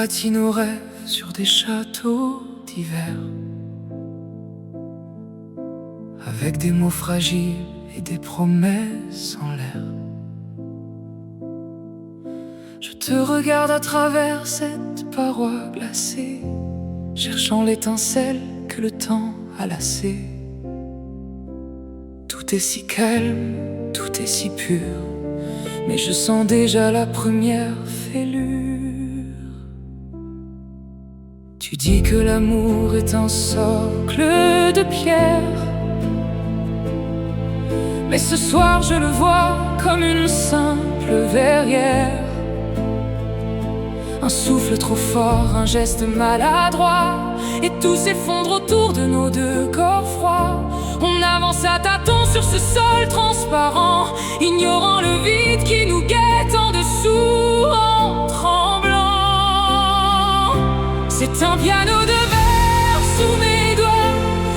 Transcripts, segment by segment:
bâtit nos rêves sur des châteaux d'hiver, avec des mots fragiles et des promesses en l'air. Je te regarde à travers cette paroi glacée, cherchant l'étincelle que le temps a lassée. Tout est si calme, tout est si pur, mais je sens déjà la première fêlure. Tu dis que l'amour est un socle de pierre, mais ce soir je le vois comme une simple verrière. Un souffle trop fort, un geste maladroit, et tout s'effondre autour de nos deux corps froids. On avance à tâtons sur ce sol transparent, ignorant le vide qui nous guette en dessous en tremblant. C'est un piano de verre sous mes doigts,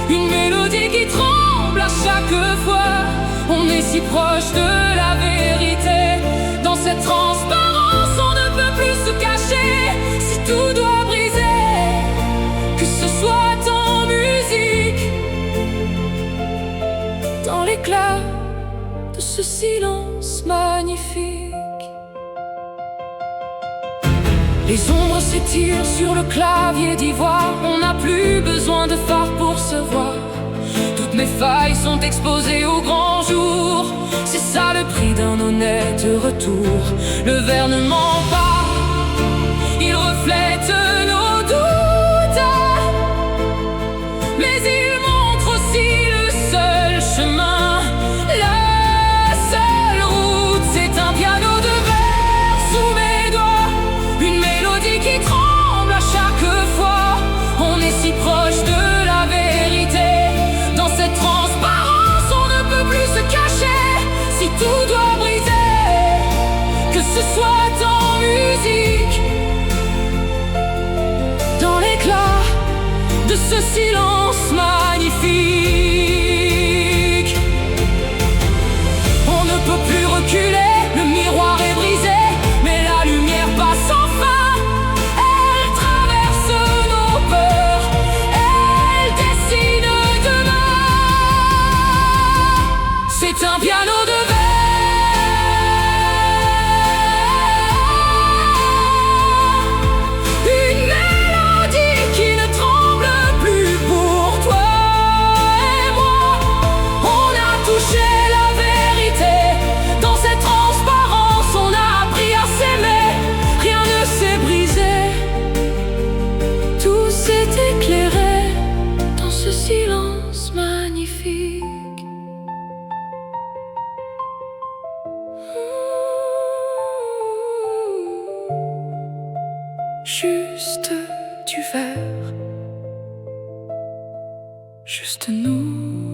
une mélodie qui tremble à chaque fois. On est si proche de la vérité, dans cette transparence on ne peut plus se cacher. Si tout doit briser, que ce soit en musique, dans l'éclat de ce silence magnifique. Les ombres s'étirent sur le clavier d'ivoire, on n'a plus besoin de phare pour se voir. Toutes mes failles sont exposées au grand jour, c'est ça le prix d'un honnête retour. Le verre ne ment pas, il reflète nos doutes, mais il montre aussi le seul chemin, la seule route. C'est un piano de verre sous mes doigts, une mélodie qui tremble à chaque fois. On est si proche de la vérité, dans cette transparence on ne peut plus se cacher. Si tout doit briser, que ce soit en musique, dans l'éclat de ce silence magnifique. On ne peut plus reculer, le miroir est brisé, mais la lumière passe enfin. Elle traverse nos peurs, elle dessine demain. C'est un piano de verre, une mélodie qui ne tremble plus pour toi et moi. On a touché la vérité, dans cette transparence on a appris à s'aimer. Rien ne s'est brisé, tout s'est éclairé dans ce silence magnifique. Juste du verre, juste nous.